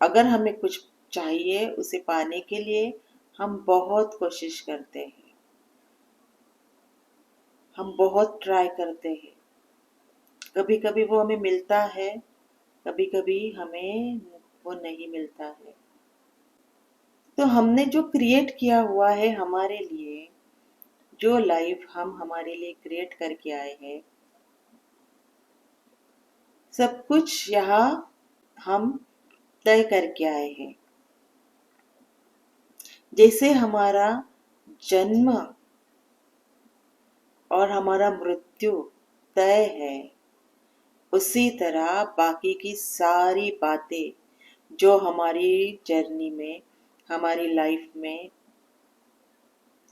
अगर हमें कुछ चाहिए उसे पाने के लिए हम बहुत कोशिश करते हैं, हम बहुत ट्राई करते हैं। कभी कभी वो हमें मिलता है, कभी कभी हमें वो नहीं मिलता है। तो हमने जो क्रिएट किया हुआ है हमारे लिए, जो लाइफ हम हमारे लिए क्रिएट करके आए हैं, सब कुछ यहाँ हम तय करके आए हैं। जैसे हमारा जन्म और हमारा मृत्यु तय है, उसी तरह बाकी की सारी बातें जो हमारी जर्नी में, हमारी लाइफ में,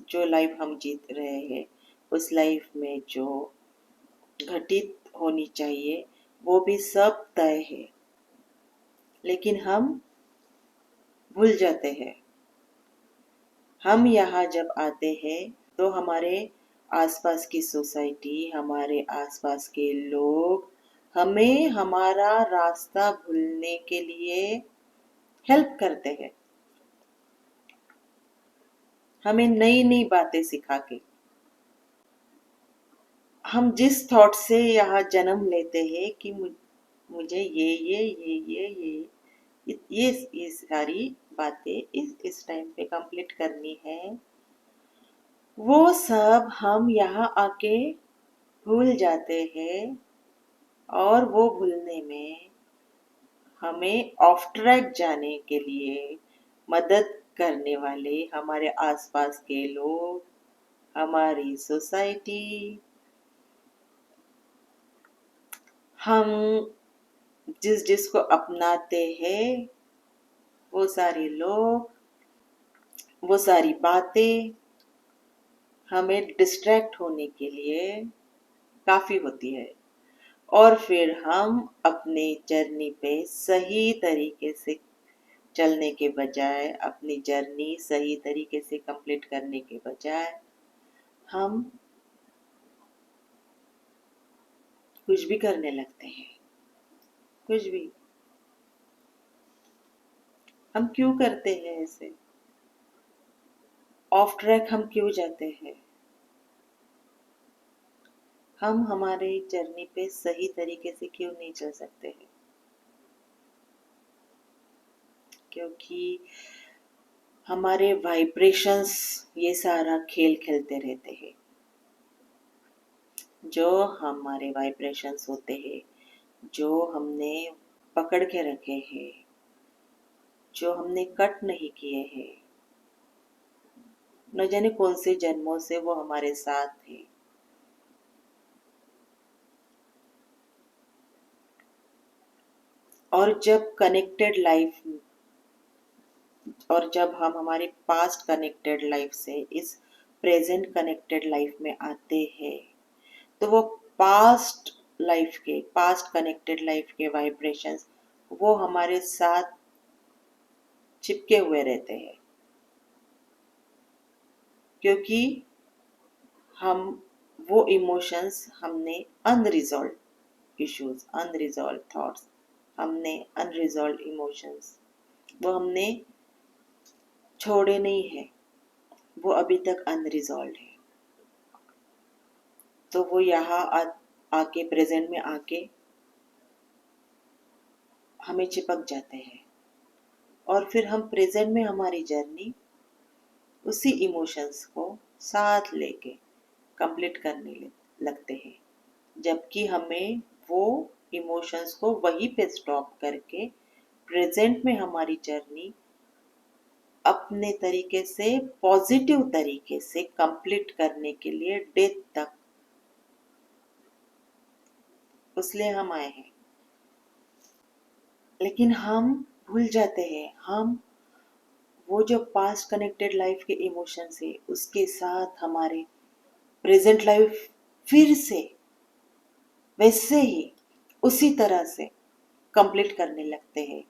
जो लाइफ हम जीत रहे हैं, उस लाइफ में जो घटित होनी चाहिए वो भी सब तय है। लेकिन हम भूल जाते हैं। हम यहाँ जब आते हैं तो हमारे आसपास की सोसाइटी, हमारे आसपास के लोग हमें हमारा रास्ता भूलने के लिए हेल्प करते हैं, हमें नई नई बातें सिखा के। हम जिस थॉट से यहाँ जन्म लेते हैं कि मुझे ये सारी बातें इस टाइम पे कंप्लीट करनी है, वो सब हम यहाँ आके भूल जाते हैं। और वो भूलने में हमें ऑफ ट्रैक जाने के लिए मदद करने वाले हमारे आसपास के लोग, हमारी सोसाइटी, हम जिसको अपनाते हैं, वो सारे लोग, वो सारी बातें हमें डिस्ट्रैक्ट होने के लिए काफ़ी होती है। और फिर हम अपने जर्नी पे सही तरीके से चलने के बजाय, अपनी जर्नी सही तरीके से कंप्लीट करने के बजाय, हम कुछ भी करने लगते हैं। कुछ भी। हम क्यों करते हैं ऐसे? ऑफ ट्रैक हम क्यों जाते हैं? हम हमारे जर्नी पे सही तरीके से क्यों नहीं चल सकते हैं? क्योंकि हमारे वाइब्रेशंस ये सारा खेल खेलते रहते हैं। जो हमारे वाइब्रेशंस होते हैं, जो हमने पकड़ के रखे हैं, जो हमने कट नहीं किए हैं, न जाने कौन से जन्मों से वो हमारे साथ थे। और जब कनेक्टेड लाइफ, और जब हम हमारे पास्ट कनेक्टेड लाइफ से इस प्रेजेंट कनेक्टेड लाइफ में आते हैं, तो वो पास्ट कनेक्टेड लाइफ के वाइब्रेशंस वो हमारे साथ चिपके हुए रहते हैं। क्योंकि हम वो इमोशंस हमने अनरिजॉल्व इश्यूज, अनरिजॉल्व थॉट्स, हमने अनरिजॉल्व इमोशंस वो हमने छोड़े नहीं है, वो अभी तक अनरिजॉल्व है। तो वो यहाँ आके प्रेजेंट में आके हमें चिपक जाते हैं। और फिर हम प्रेजेंट में हमारी जर्नी उसी इमोशंस को साथ लेके कंप्लीट करने लगते हैं, जबकि हमें वो इमोशंस को वहीं पे स्टॉप करके प्रेजेंट में हमारी जर्नी अपने तरीके से, पॉजिटिव तरीके से कंप्लीट करने के लिए डेथ तक, उसलिए हम आए हैं। लेकिन हम भूल जाते हैं, हम वो जो पास्ट कनेक्टेड लाइफ के इमोशंस है उसके साथ हमारे प्रेजेंट लाइफ फिर से वैसे ही उसी तरह से कंप्लीट करने लगते हैं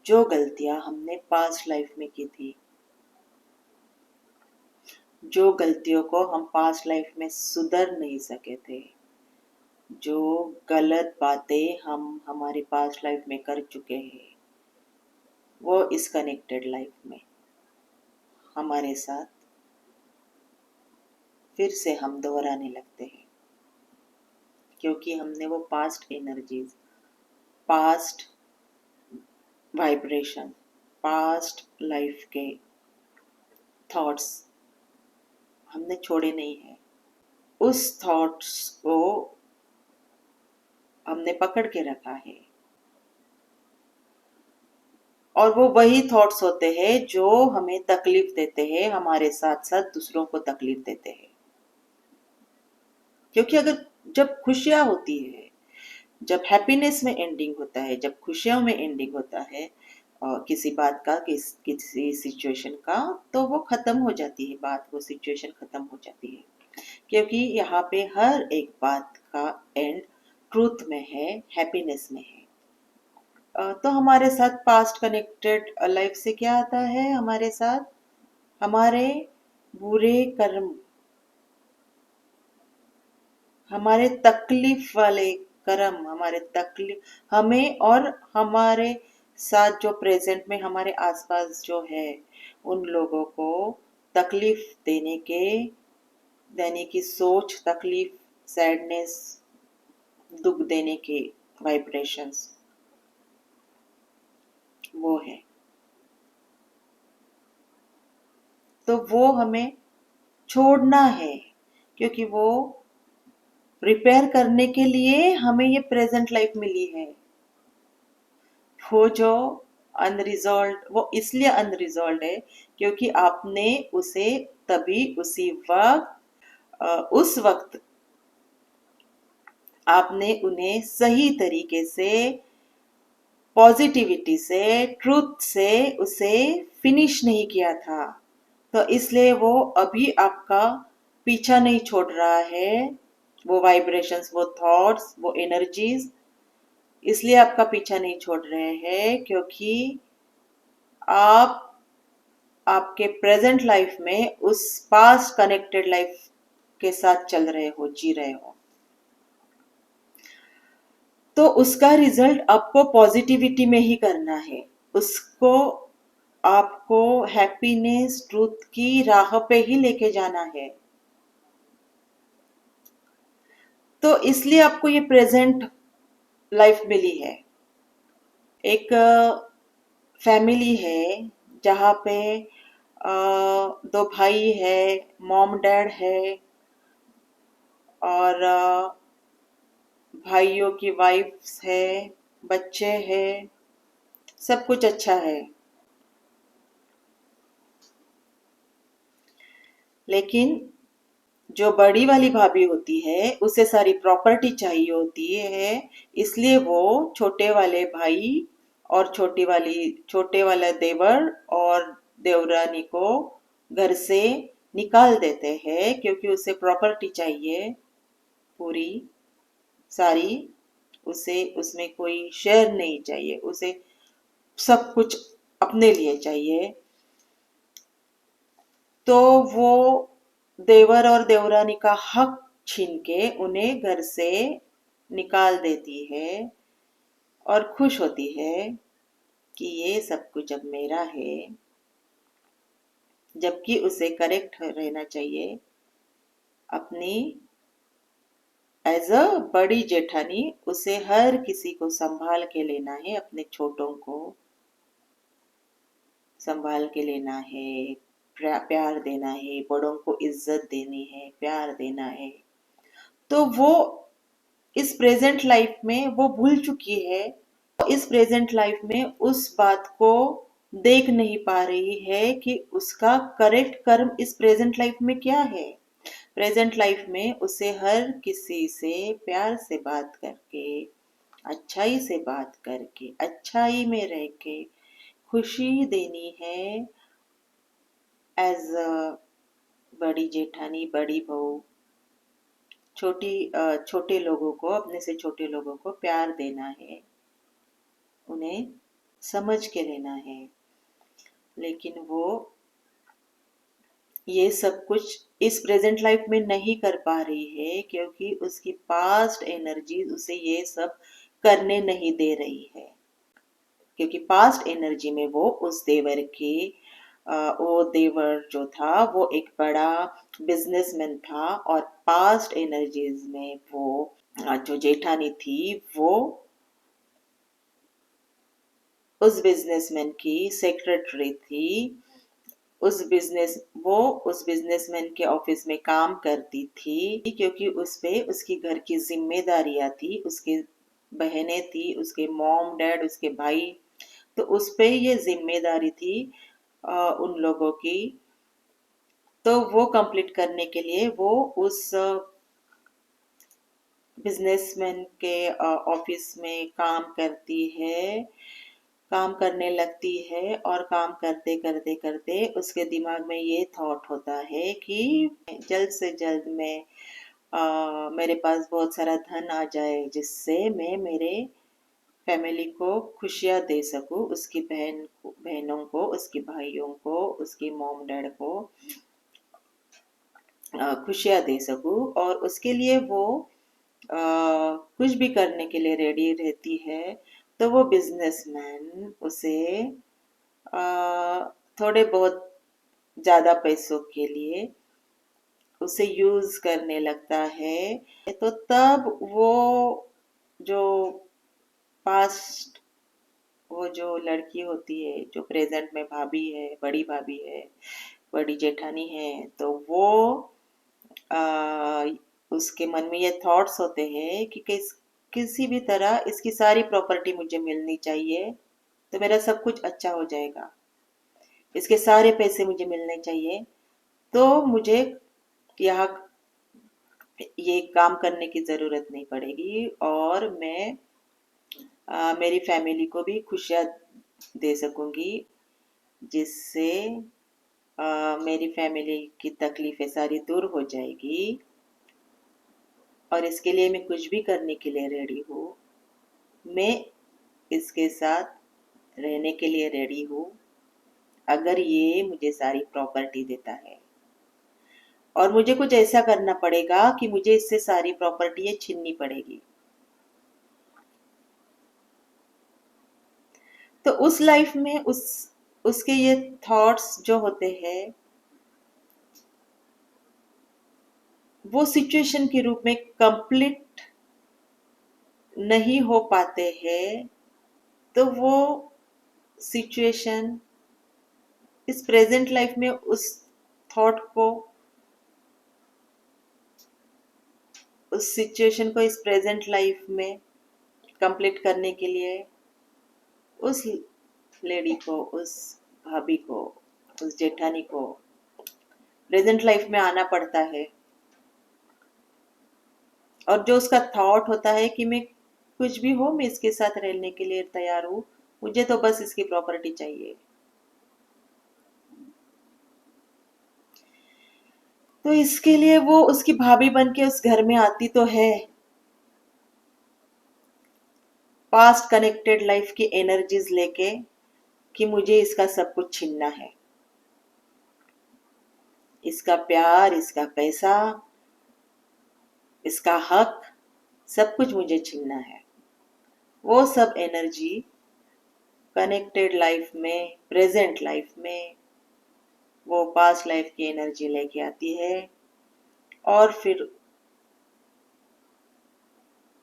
जो गलतियां हमने पास्ट लाइफ में की थी, जो गलतियों को हम पास्ट लाइफ में सुधर नहीं सके थे, जो गलत बातें हम हमारी पास्ट लाइफ में कर चुके हैं, वो इस कनेक्टेड लाइफ में हमारे साथ फिर से हम दोहराने लगते हैं, क्योंकि हमने वो past energies, past vibration, past life के थॉट्स हमने छोड़े नहीं हैं। उस थॉट्स को हमने पकड़ के रखा है, और वो वही थॉट्स होते हैं जो हमें तकलीफ देते हैं, हमारे साथ साथ दूसरों को तकलीफ देते हैं। क्योंकि अगर जब खुशियां होती है, जब हैप्पीनेस में एंडिंग होता है, जब खुशियों में एंडिंग होता है किसी बात का, किसी सिचुएशन का, तो वो खत्म हो जाती है बात, वो सिचुएशन खत्म हो जाती है। क्योंकि यहाँ पे हर एक बात का एंड ट्रूथ में है, हैप्पीनेस में है। तो हमारे साथ पास्ट कनेक्टेड लाइफ से क्या आता है, हमारे साथ हमारे बुरे कर्म, हमारे तकलीफ वाले कर्म, हमारे तकलीफ हमें और हमारे साथ जो प्रेजेंट में हमारे आसपास जो है उन लोगों को तकलीफ देने की सोच, तकलीफ, सैडनेस, दुख देने के वाइब्रेशंस, वो है। तो वो हमें छोड़ना है, क्योंकि वो रिपेयर करने के लिए हमें ये प्रेजेंट लाइफ मिली है। वो जो अनरिजॉल्व, वो इसलिए अनरिजॉल्व है क्योंकि आपने उसे तभी उसी वक्त उस वक्त आपने उन्हें सही तरीके से, पॉजिटिविटी से, ट्रूथ से उसे फिनिश नहीं किया था। तो इसलिए वो अभी आपका पीछा नहीं छोड़ रहा है, वो वाइब्रेशंस, वो थॉट्स, वो एनर्जीज इसलिए आपका पीछा नहीं छोड़ रहे हैं क्योंकि आप आपके प्रेजेंट लाइफ में उस पास्ट कनेक्टेड लाइफ के साथ चल रहे हो, जी रहे हो। तो उसका रिजल्ट आपको पॉजिटिविटी में ही करना है, उसको आपको हैप्पीनेस, ट्रूथ की राह पे ही लेके जाना है। तो इसलिए आपको ये प्रेजेंट लाइफ मिली है। एक फैमिली है जहाँ पे दो भाई है, मॉम डैड है, और भाइयों की वाइफ्स है, बच्चे हैं, सब कुछ अच्छा है। लेकिन जो बड़ी वाली भाभी होती है उसे सारी प्रॉपर्टी चाहिए होती है, इसलिए वो छोटे वाले भाई और छोटे वाला देवर और देवरानी को घर से निकाल देते हैं, क्योंकि उसे प्रॉपर्टी चाहिए पूरी सारी, उसे उसमें कोई शेयर नहीं चाहिए, उसे सब कुछ अपने लिए चाहिए। तो वो देवर और देवरानी का हक छीन के उन्हें घर से निकाल देती है और खुश होती है कि ये सब कुछ अब मेरा है। जबकि उसे करेक्ट रहना चाहिए, अपनी एज अ बड़ी जेठानी उसे हर किसी को संभाल के लेना है, अपने छोटों को संभाल के लेना है, प्यार देना है, बड़ों को इज्जत देनी है, प्यार देना है। तो वो इस प्रेजेंट लाइफ में वो भूल चुकी है, इस प्रेजेंट लाइफ में उस बात को देख नहीं पा रही है कि उसका करेक्ट कर्म इस प्रेजेंट लाइफ में क्या है। प्रेजेंट लाइफ में उसे हर किसी से प्यार से बात करके, अच्छाई से बात करके, अच्छाई में रह के खुशी देनी है, एज अ बड़ी जेठानी, बड़ी बहू, छोटे लोगों को, अपने से छोटे लोगों को प्यार देना है, उन्हें समझ के लेना है। लेकिन वो ये सब कुछ इस प्रेजेंट लाइफ में नहीं कर पा रही है क्योंकि उसकी पास्ट एनर्जी उसे ये सब करने नहीं दे रही है। क्योंकि पास्ट एनर्जी में वो उस देवर के वो देवर जो था वो एक बड़ा बिजनेसमैन था, और पास्ट एनर्जीज में वो जो जेठानी थी वो उस बिजनेसमैन की सेक्रेटरी थी। वो उस बिजनेसमैन के ऑफिस में काम करती थी, क्योंकि उस पे उसकी घर की जिम्मेदारियां थी, उसके बहनें थी, उसके मॉम डैड, उसके भाई, तो उस पे ये जिम्मेदारी थी उन लोगों की। तो वो कंप्लीट करने के लिए वो उस बिजनेसमैन के ऑफिस में काम करती है, काम करने लगती है, और काम करते करते करते उसके दिमाग में ये थॉट होता है कि जल्द से जल्द मैं मेरे पास बहुत सारा धन आ जाए, जिससे मैं मेरे फैमिली को खुशियाँ दे सकूँ, उसकी बहनों को, उसके भाइयों को, उसकी मॉम डैड को खुशियाँ दे सकूँ। और उसके लिए वो कुछ भी करने के लिए रेडी रहती है। तो वो बिजनेसमैन उसे थोड़े बहुत ज़्यादा पैसों के लिए उसे यूज़ करने लगता है। तो तब वो जो पास्ट वो जो लड़की होती है, जो प्रेजेंट में भाभी है, बड़ी भाभी है, बड़ी जेठानी है, तो वो आ, उसके मन में ये थॉट्स होते हैं कि किसी भी तरह इसकी सारी प्रॉपर्टी मुझे मिलनी चाहिए, तो मेरा सब कुछ अच्छा हो जाएगा, इसके सारे पैसे मुझे मिलने चाहिए, तो मुझे यहाँ ये काम करने की ज़रूरत नहीं पड़ेगी, और मैं मेरी फैमिली को भी खुशियाँ दे सकूँगी, जिससे मेरी फैमिली की तकलीफ़ें सारी दूर हो जाएगी। और इसके लिए मैं कुछ भी करने के लिए रेडी हूँ। मैं इसके साथ रहने के लिए रेडी हूँ, अगर ये मुझे सारी प्रॉपर्टी देता है। और मुझे कुछ ऐसा करना पड़ेगा कि मुझे इससे सारी प्रॉपर्टी छीननी पड़ेगी। तो उस लाइफ में उसके ये थॉट्स जो होते हैं वो सिचुएशन के रूप में कंप्लीट नहीं हो पाते हैं। तो वो सिचुएशन इस प्रेजेंट लाइफ में उस थॉट को, उस सिचुएशन को इस प्रेजेंट लाइफ में कंप्लीट करने के लिए उस लेडी को, उस भाभी को, उस जेठानी को प्रेजेंट लाइफ में आना पड़ता है। और जो उसका थॉट होता है कि मैं कुछ भी हो, मैं इसके साथ रहने के लिए तैयार हूँ, मुझे तो बस इसकी प्रॉपर्टी चाहिए। तो इसके लिए वो उसकी भाभी बन के उस घर में आती तो है, पास्ट कनेक्टेड लाइफ की एनर्जीज लेके, कि मुझे इसका सब कुछ छीनना है, इसका प्यार, इसका पैसा, इसका हक, सब कुछ मुझे छीनना है। वो सब एनर्जी कनेक्टेड लाइफ में, प्रेजेंट लाइफ में वो पास्ट लाइफ की एनर्जी लेके आती है, और फिर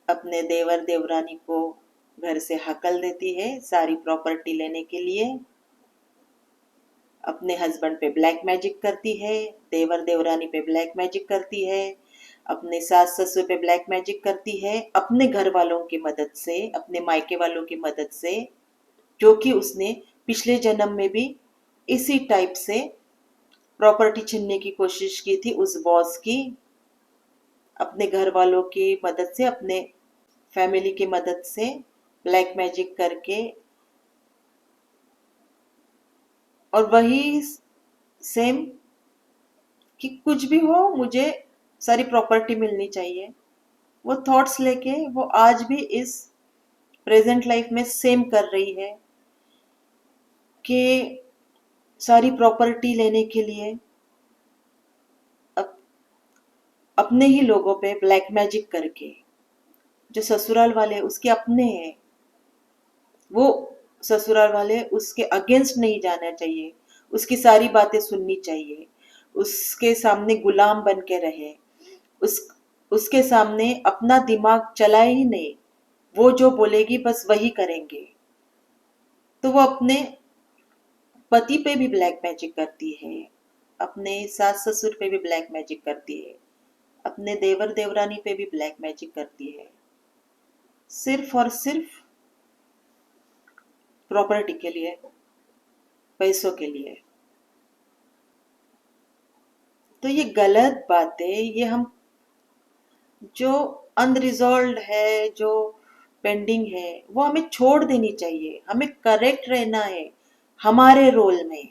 अपने देवर देवरानी को घर से हकल देती है सारी प्रॉपर्टी लेने के लिए। अपने हस्बैंड पे ब्लैक मैजिक करती है, देवर देवरानी पे ब्लैक मैजिक करती है, अपने सास ससुर पे ब्लैक मैजिक करती है, अपने घर वालों की मदद से, अपने मायके वालों की मदद से, जो कि उसने पिछले जन्म में भी इसी टाइप से प्रॉपर्टी छीनने की कोशिश की थी उस बॉस की। अपने घर वालों की मदद से, अपने फैमिली की मदद से ब्लैक मैजिक करके, और वही सेम कि कुछ भी हो मुझे सारी प्रॉपर्टी मिलनी चाहिए, वो थॉट्स लेके वो आज भी इस प्रेजेंट लाइफ में सेम कर रही है, कि सारी प्रॉपर्टी लेने के लिए अप, अपने ही लोगों पे ब्लैक मैजिक करके, जो ससुराल वाले उसके अपने हैं, वो ससुराल वाले उसके अगेंस्ट नहीं जाना चाहिए, उसकी सारी बातें सुननी चाहिए, उसके सामने गुलाम बन के रहे, उस उसके सामने अपना दिमाग चलाए ही नहीं, वो जो बोलेगी बस वही करेंगे। तो वो अपने पति पे भी ब्लैक मैजिक करती है, अपने सास ससुर पे भी ब्लैक मैजिक करती है, अपने देवर देवरानी पे भी ब्लैक मैजिक करती है, सिर्फ और सिर्फ प्रॉपर्टी के लिए, पैसों के लिए। तो ये गलत बातें, ये हम जो अनरिजॉल्व है, जो पेंडिंग है, वो हमें छोड़ देनी चाहिए। हमें करेक्ट रहना है हमारे रोल में,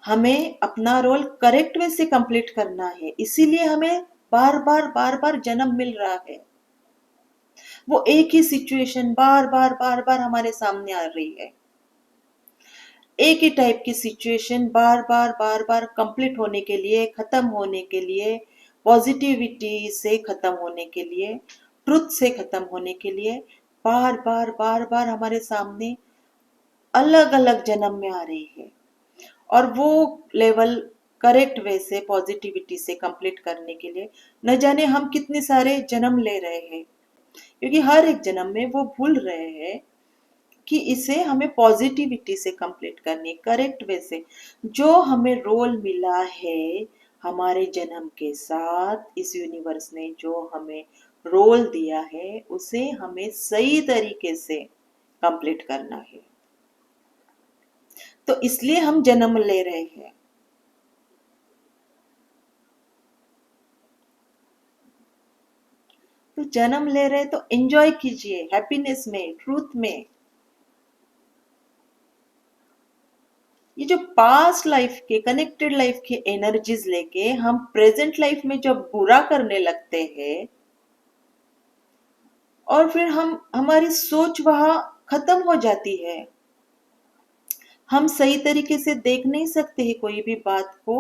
हमें अपना रोल करेक्ट वे से कंप्लीट करना है। इसीलिए हमें बार बार जन्म मिल रहा है। वो एक ही सिचुएशन बार बार हमारे सामने आ रही है, एक ही टाइप की सिचुएशन बार बार कंप्लीट होने के लिए, खत्म होने के लिए, पॉजिटिविटी से खत्म होने के लिए, ट्रुथ से खत्म होने के लिए बार बार हमारे सामने अलग अलग जन्म में आ रही है। और वो लेवल करेक्ट वे से पॉजिटिविटी से कंप्लीट करने के लिए न जाने हम कितने सारे जन्म ले रहे हैं, क्योंकि हर एक जन्म में वो भूल रहे हैं कि इसे हमें पॉजिटिविटी से कंप्लीट करनी, करेक्ट वे से। जो हमें रोल मिला है हमारे जन्म के साथ, इस यूनिवर्स ने जो हमें रोल दिया है उसे हमें सही तरीके से कंप्लीट करना है। तो इसलिए हम जन्म ले रहे हैं। तो जन्म ले रहे तो एंजॉय कीजिए, हैप्पीनेस में, ट्रूथ में। ये जो पास्ट लाइफ के, कनेक्टेड लाइफ के एनर्जीज लेके हम प्रेजेंट लाइफ में जब बुरा करने लगते हैं, और फिर हमारी सोच वहां खत्म हो जाती है। हम सही तरीके से देख नहीं सकते हैं कोई भी बात को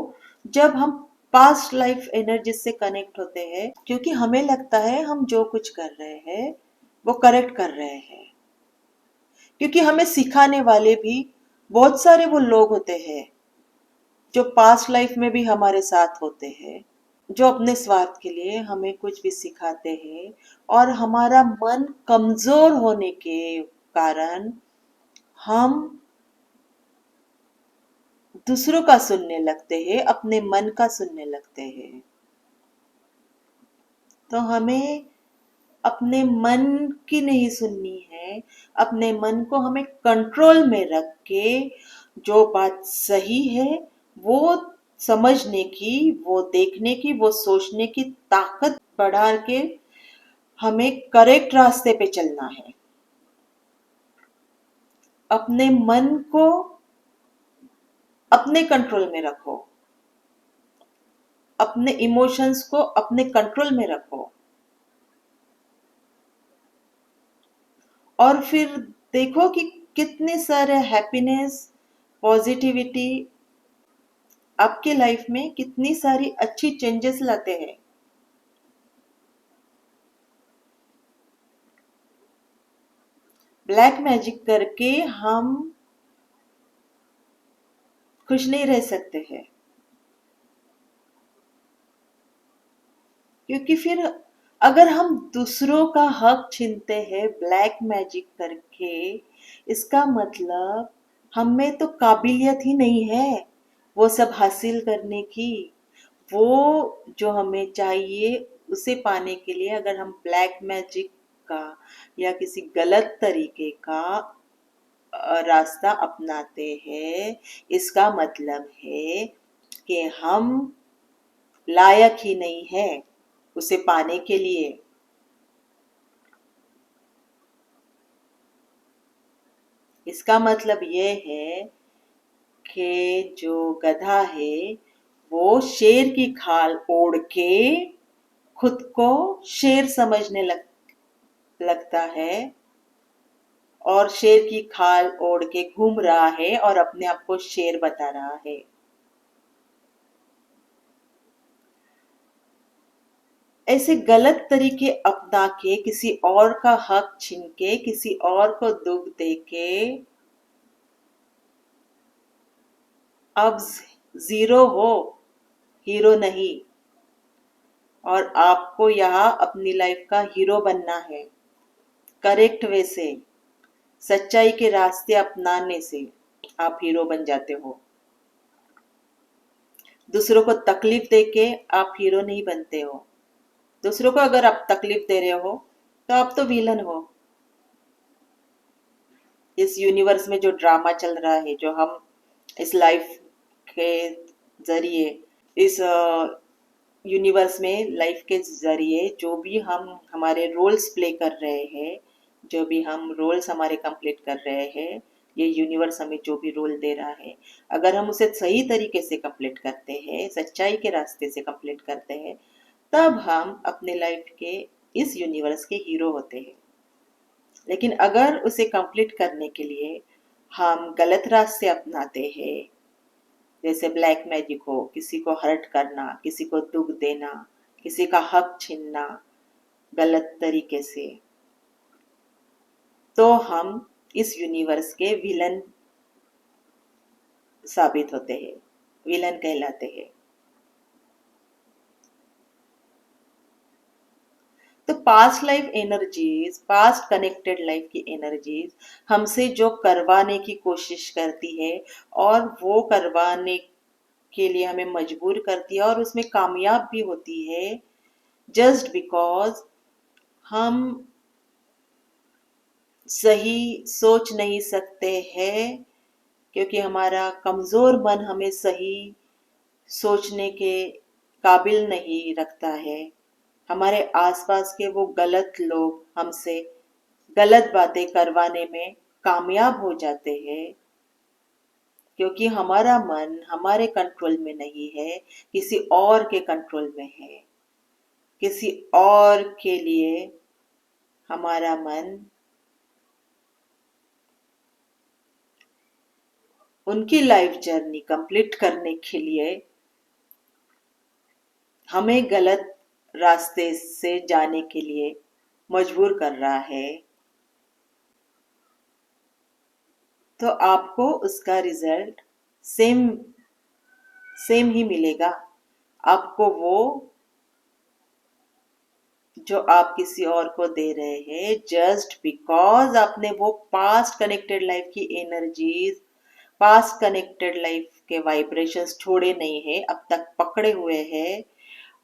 जब हम पास्ट लाइफ एनर्जी से कनेक्ट होते हैं, क्योंकि हमें लगता है हम जो कुछ कर रहे हैं वो करेक्ट कर रहे हैं। क्योंकि हमें सिखाने वाले भी बहुत सारे वो लोग होते हैं जो पास्ट लाइफ में भी हमारे साथ होते हैं, जो अपने स्वार्थ के लिए हमें कुछ भी सिखाते हैं। और हमारा मन कमजोर होने के कारण हम दूसरों का सुनने लगते हैं, अपने मन का सुनने लगते हैं। तो हमें अपने मन की नहीं सुननी है, अपने मन को हमें कंट्रोल में रख के जो बात सही है वो समझने की, वो देखने की, वो सोचने की ताकत बढ़ा के हमें करेक्ट रास्ते पे चलना है। अपने मन को अपने कंट्रोल में रखो, अपने इमोशंस को अपने कंट्रोल में रखो, और फिर देखो कि कितने सारे हैप्पीनेस, पॉजिटिविटी आपके लाइफ में कितनी सारी अच्छी चेंजेस लाते हैं। ब्लैक मैजिक करके हम खुश नहीं रह सकते हैं, क्योंकि फिर अगर हम दूसरों का हक छीनते हैं ब्लैक मैजिक करके, इसका मतलब हम में तो काबिलियत ही नहीं है वो सब हासिल करने की। वो जो हमें चाहिए उसे पाने के लिए अगर हम ब्लैक मैजिक का या किसी गलत तरीके का रास्ता अपनाते हैं, इसका मतलब है कि हम लायक ही नहीं है उसे पाने के लिए। इसका मतलब ये है कि जो गधा है वो शेर की खाल ओढ़ के खुद को शेर समझने लगता है, और शेर की खाल ओढ़ के घूम रहा है और अपने आप को शेर बता रहा है। ऐसे गलत तरीके अपना के, किसी और का हक छीन के, किसी और को दुख दे के अब जीरो हो, हीरो नहीं। और आपको यहाँ अपनी लाइफ का हीरो बनना है, करेक्ट वे से, सच्चाई के रास्ते अपनाने से आप हीरो बन जाते हो। दूसरों को तकलीफ देके आप हीरो नहीं बनते हो। दूसरों को अगर आप तकलीफ दे रहे हो तो आप तो विलन हो। इस यूनिवर्स में जो ड्रामा चल रहा है, जो हम इस लाइफ के जरिए, इस यूनिवर्स में लाइफ के ज़रिए जो भी हम हमारे रोल्स प्ले कर रहे हैं, जो भी हम रोल्स हमारे कंप्लीट कर रहे हैं, ये यूनिवर्स हमें जो भी रोल दे रहा है, अगर हम उसे सही तरीके से कंप्लीट करते हैं, सच्चाई के रास्ते से कंप्लीट करते हैं, तब हम अपने लाइफ के इस यूनिवर्स के हीरो होते हैं। लेकिन अगर उसे कंप्लीट करने के लिए हम गलत रास्ते अपनाते हैं, जैसे ब्लैक मैजिक हो, किसी को हर्ट करना, किसी को दुख देना, किसी का हक छीनना गलत तरीके से, तो हम इस यूनिवर्स के विलन साबित होते हैं, विलन कहलाते हैं। तो past life energies, past connected life की एनर्जीज हमसे जो करवाने की कोशिश करती है और वो करवाने के लिए हमें मजबूर करती है और उसमें कामयाब भी होती है, जस्ट बिकॉज हम सही सोच नहीं सकते हैं, क्योंकि हमारा कमज़ोर मन हमें सही सोचने के काबिल नहीं रखता है। हमारे आसपास के वो गलत लोग हमसे गलत बातें करवाने में कामयाब हो जाते हैं, क्योंकि हमारा मन हमारे कंट्रोल में नहीं है, किसी और के कंट्रोल में है। किसी और के लिए हमारा मन उनकी लाइफ जर्नी कंप्लीट करने के लिए हमें गलत रास्ते से जाने के लिए मजबूर कर रहा है। तो आपको उसका रिजल्ट सेम सेम ही मिलेगा। आपको वो जो आप किसी और को दे रहे हैं, जस्ट बिकॉज आपने वो पास्ट कनेक्टेड लाइफ की एनर्जीज, पास्ट कनेक्टेड लाइफ के वाइब्रेशंस छोड़े नहीं है, अब तक पकड़े हुए हैं,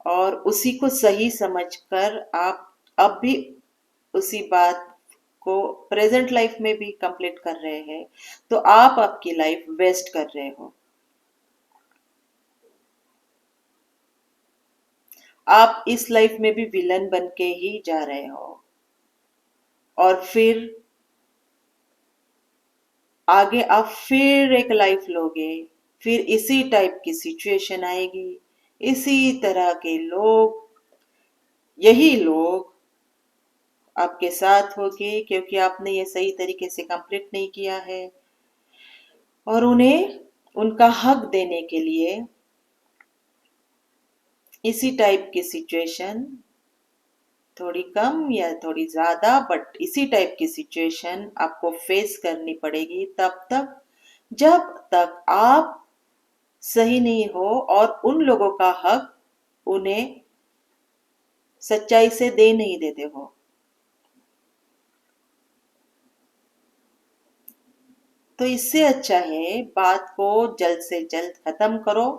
और उसी को सही समझकर आप अब भी उसी बात को प्रेजेंट लाइफ में भी कंप्लीट कर रहे हैं, तो आप आपकी लाइफ वेस्ट कर रहे हो। आप इस लाइफ में भी विलन बन के ही जा रहे हो, और फिर आगे आप फिर एक लाइफ लोगे, फिर इसी टाइप की सिचुएशन आएगी, इसी तरह के लोग, यही लोग आपके साथ होंगे, क्योंकि आपने ये सही तरीके से कंप्लीट नहीं किया है। और उन्हें उनका हक देने के लिए इसी टाइप की सिचुएशन, थोड़ी कम या थोड़ी ज़्यादा, बट इसी टाइप की सिचुएशन आपको फेस करनी पड़ेगी, तब तक जब तक आप सही नहीं हो और उन लोगों का हक उन्हें सच्चाई से दे नहीं देते हो। तो इससे अच्छा है बात को जल्द से जल्द खत्म करो,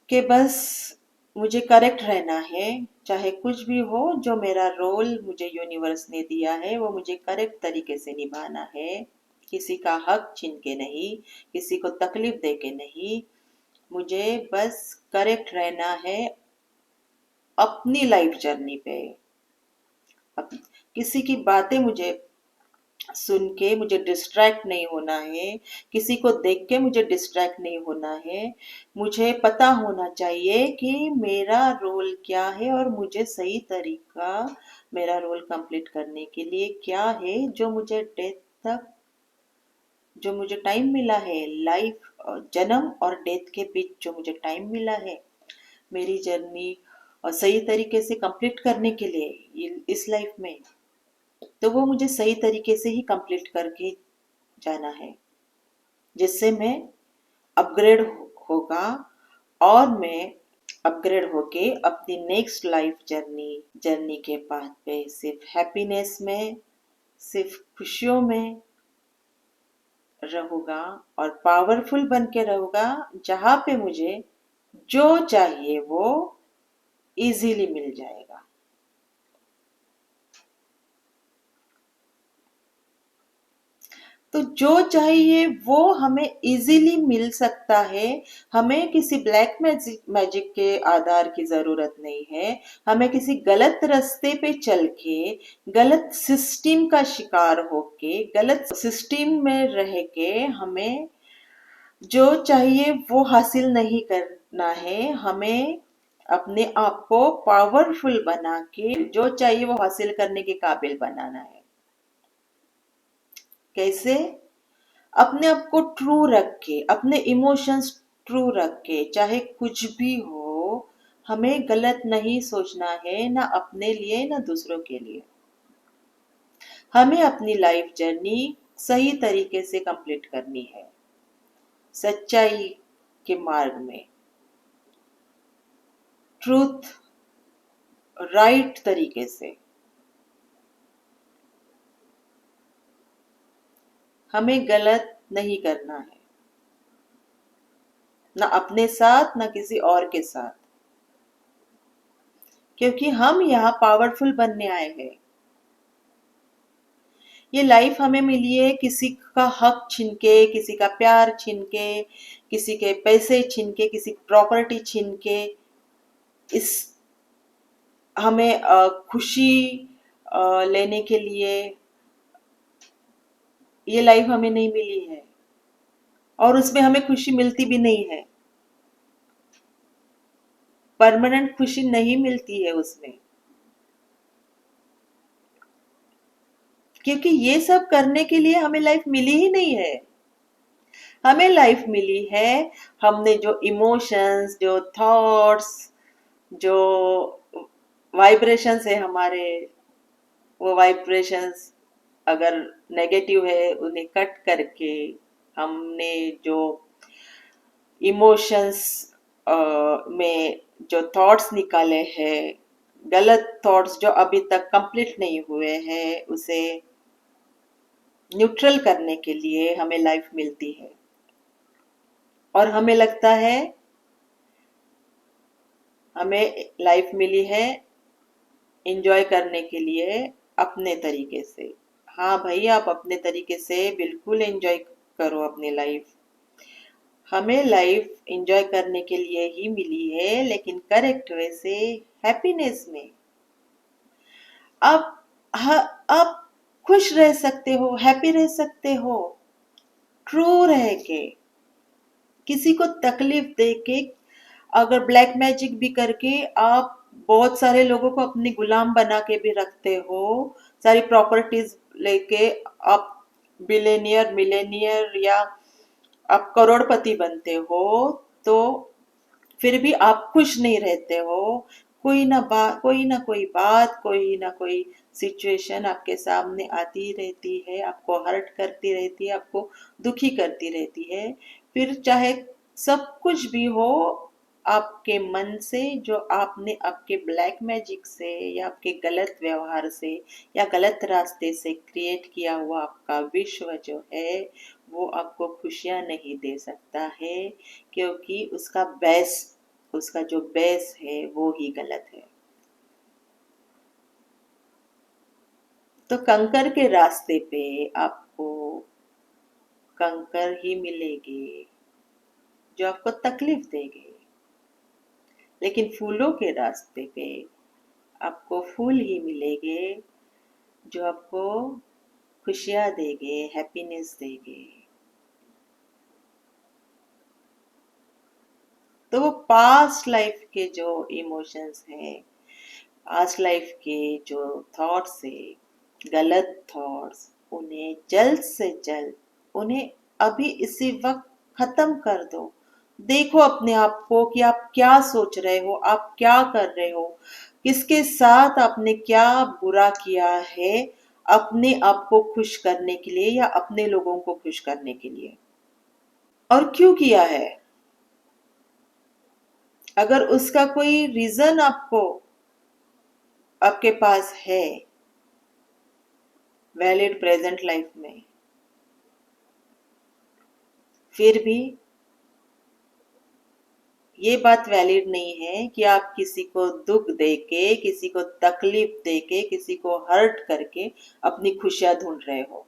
कि बस मुझे करेक्ट रहना है, चाहे कुछ भी हो, जो मेरा रोल मुझे यूनिवर्स ने दिया है वो मुझे करेक्ट तरीके से निभाना है, किसी का हक छीन के नहीं, किसी को तकलीफ दे के नहीं, मुझे बस करेक्ट रहना है अपनी लाइफ जर्नी पे। अब किसी की बातें मुझे सुन के मुझे डिस्ट्रैक्ट नहीं होना है, किसी को देख के मुझे डिस्ट्रैक्ट नहीं होना है। मुझे पता होना चाहिए कि मेरा रोल क्या है और मुझे सही तरीका मेरा रोल कंप्लीट करने के लिए क्या है, जो मुझे डेथ तक, जो मुझे टाइम मिला है, लाइफ जन्म और डेथ के बीच जो मुझे टाइम मिला है, मेरी जर्नी और सही तरीके से कंप्लीट करने के लिए इस लाइफ में, तो वो मुझे सही तरीके से ही कंप्लीट करके जाना है, जिससे मैं अपग्रेड होगा और मैं अपग्रेड होके अपनी नेक्स्ट लाइफ जर्नी के पाथ पे सिर्फ हैप्पीनेस में, सिर्फ खुशियों में रहूँगा और पावरफुल बन के रहूँगा, जहाँ पे मुझे जो चाहिए वो इजीली मिल जाएगा। तो जो चाहिए वो हमें इजीली मिल सकता है। हमें किसी ब्लैक मैजिक के आधार की ज़रूरत नहीं है। हमें किसी गलत रास्ते पे चल के, गलत सिस्टम का शिकार होके, गलत सिस्टम में रह के हमें जो चाहिए वो हासिल नहीं करना है। हमें अपने आप को पावरफुल बना के जो चाहिए वो हासिल करने के काबिल बनाना है। कैसे? अपने आप को ट्रू रख के, अपने इमोशंस ट्रू रख के, चाहे कुछ भी हो, हमें गलत नहीं सोचना है, ना अपने लिए ना दूसरों के लिए। हमें अपनी लाइफ जर्नी सही तरीके से कंप्लीट करनी है, सच्चाई के मार्ग में, ट्रूथ राइट तरीके से। हमें गलत नहीं करना है, ना अपने साथ ना किसी और के साथ, क्योंकि हम यहाँ पावरफुल बनने आए हैं। ये लाइफ हमें मिली है किसी का हक छीन के, किसी का प्यार छीन के, किसी के पैसे छीन के, किसी की प्रॉपर्टी छीन के। इस हमें खुशी लेने के लिए ये लाइफ हमें नहीं मिली है, और उसमें हमें खुशी मिलती भी नहीं है। परमानेंट खुशी नहीं मिलती है उसमें, क्योंकि ये सब करने के लिए हमें लाइफ मिली ही नहीं है। हमें लाइफ मिली है, हमने जो इमोशंस, जो थॉट्स, जो वाइब्रेशंस है हमारे, वो वाइब्रेशंस अगर नेगेटिव है उन्हें कट करके हमने जो इमोशंस में जो थॉट्स निकाले हैं, गलत थॉट्स जो अभी तक कंप्लीट नहीं हुए हैं, उसे न्यूट्रल करने के लिए हमें लाइफ मिलती है। और हमें लगता है हमें लाइफ मिली है एंजॉय करने के लिए अपने तरीके से। हाँ भाई, आप अपने तरीके से बिल्कुल एंजॉय करो अपनी लाइफ। हमें लाइफ एंजॉय करने के लिए ही मिली है, लेकिन करेक्ट वे से, हैप्पीनेस में। आप आप खुश रह सकते हो, हैप्पी रह सकते हो, ट्रू रह के, किसी को तकलीफ दे के, अगर ब्लैक मैजिक भी करके आप बहुत सारे लोगों को अपनी गुलाम बना के भी रखते हो, सारी प्रॉपर्टीज लेके आप बिलेनियर, मिलेनियर या आप करोड़पति बनते हो, तो फिर भी आप खुश नहीं रहते हो। कोई ना कोई बात, कोई ना कोई सिचुएशन आपके सामने आती रहती है, आपको हर्ट करती रहती है, आपको दुखी करती रहती है। फिर चाहे सब कुछ भी हो, आपके मन से, जो आपने आपके ब्लैक मैजिक से या आपके गलत व्यवहार से या गलत रास्ते से क्रिएट किया हुआ आपका विश्व जो है, वो आपको खुशियाँ नहीं दे सकता है, क्योंकि उसका जो बेस है वो ही गलत है। तो कंकर के रास्ते पे आपको कंकर ही मिलेंगे जो आपको तकलीफ देंगे, लेकिन फूलों के रास्ते पे आपको फूल ही मिलेंगे जो आपको खुशियाँ देंगे, हैप्पीनेस देंगे। तो वो पास्ट लाइफ के जो इमोशंस हैं, पास्ट लाइफ के जो थॉट्स है, गलत थॉट्स, उन्हें जल्द से जल्द, उन्हें अभी इसी वक्त खत्म कर दो। देखो अपने आप को कि आप क्या सोच रहे हो, आप क्या कर रहे हो, किसके साथ आपने क्या बुरा किया है अपने आप को खुश करने के लिए या अपने लोगों को खुश करने के लिए, और क्यों किया है। अगर उसका कोई रीजन आपको आपके पास है वैलिड प्रेजेंट लाइफ में, फिर भी ये बात वैलिड नहीं है कि आप किसी को दुख देके, किसी को तकलीफ देके, किसी को हर्ट करके अपनी खुशियां ढूंढ रहे हो।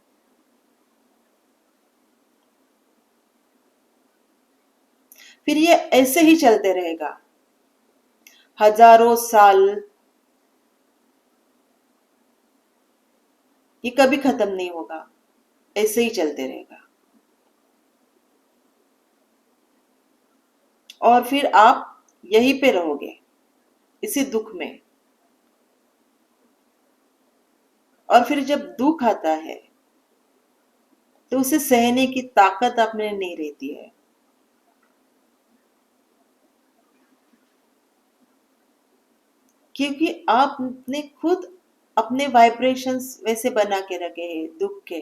फिर ये ऐसे ही चलते रहेगा हजारों साल, ये कभी खत्म नहीं होगा, ऐसे ही चलते रहेगा। और फिर आप यहीं पे रहोगे, इसी दुख में। और फिर जब दुख आता है तो उसे सहने की ताकत आप में नहीं रहती है, क्योंकि आपने खुद अपने वाइब्रेशंस वैसे बना के रखे हैं दुख के।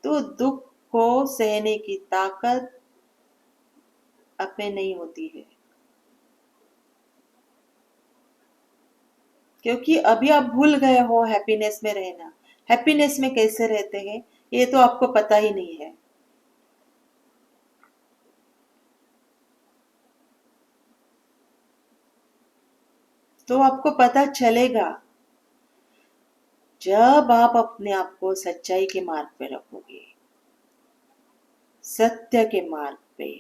तो दुख को सहने की ताकत आप में नहीं होती है, क्योंकि अभी आप भूल गए हो हैप्पीनेस में रहना। हैप्पीनेस में कैसे रहते हैं ये तो आपको पता ही नहीं है। तो आपको पता चलेगा जब आप अपने आप को सच्चाई के मार्ग पे रखोगे, सत्य के मार्ग पे,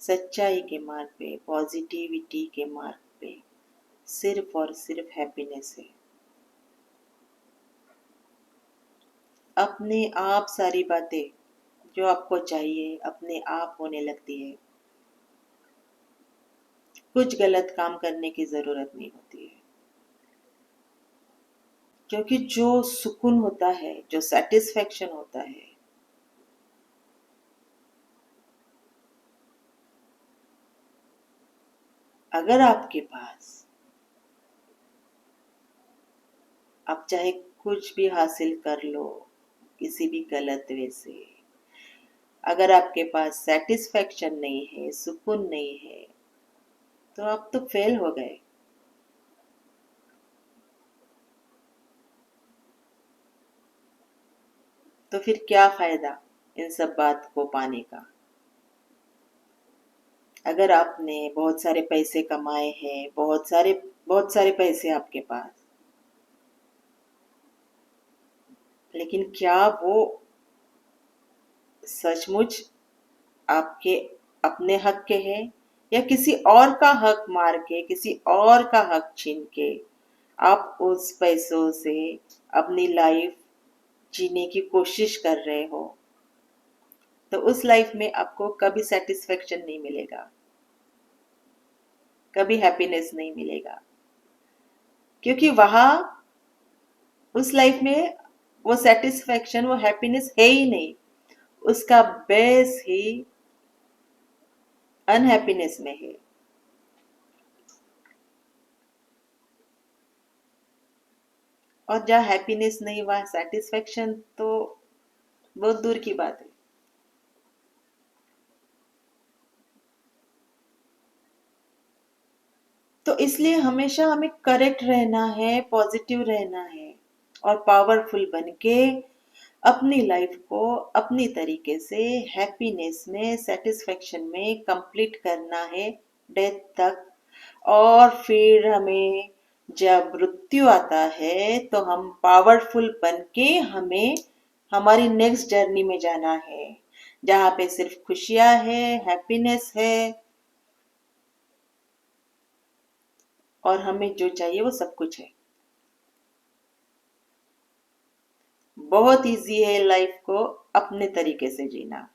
सच्चाई के मार्ग पे, पॉजिटिविटी के मार्ग पे। सिर्फ और सिर्फ हैप्पीनेस है। अपने आप सारी बातें जो आपको चाहिए अपने आप होने लगती है। कुछ गलत काम करने की जरूरत नहीं होती है, क्योंकि जो सुकून होता है, जो सेटिस्फेक्शन होता है, अगर आपके पास, आप चाहे कुछ भी हासिल कर लो किसी भी गलत वे से, अगर आपके पास सेटिस्फेक्शन नहीं है, सुकून नहीं है, तो आप तो फेल हो गए। तो फिर क्या फायदा इन सब बात को पाने का। अगर आपने बहुत सारे पैसे कमाए हैं, बहुत सारे पैसे आपके पास, लेकिन क्या वो सचमुच आपके अपने हक के हैं, या किसी और का हक मार के, किसी और का हक छीन के आप उस पैसों से अपनी लाइफ जीने की कोशिश कर रहे हो। तो उस लाइफ में आपको कभी सेटिस्फेक्शन नहीं मिलेगा, कभी हैप्पीनेस नहीं मिलेगा, क्योंकि वहां उस लाइफ में वो सेटिस्फेक्शन, वो हैप्पीनेस है ही नहीं। उसका बेस ही अनहैप्पीनेस में है। और जहाँ हैप्पीनेस नहीं वहाँ सेटिस्फेक्शन तो बहुत दूर की बात है। तो इसलिए हमेशा हमें करेक्ट रहना है, पॉजिटिव रहना है, और पावरफुल बन के अपनी लाइफ को अपनी तरीके से हैप्पीनेस में, सेटिस्फेक्शन में कंप्लीट करना है डेथ तक। और फिर हमें जब मृत्यु आता है तो हम पावरफुल बन के हमें हमारी नेक्स्ट जर्नी में जाना है, जहाँ पे सिर्फ खुशियाँ है, हैप्पीनेस है, और हमें जो चाहिए वो सब कुछ है। बहुत इजी है लाइफ को अपने तरीके से जीना।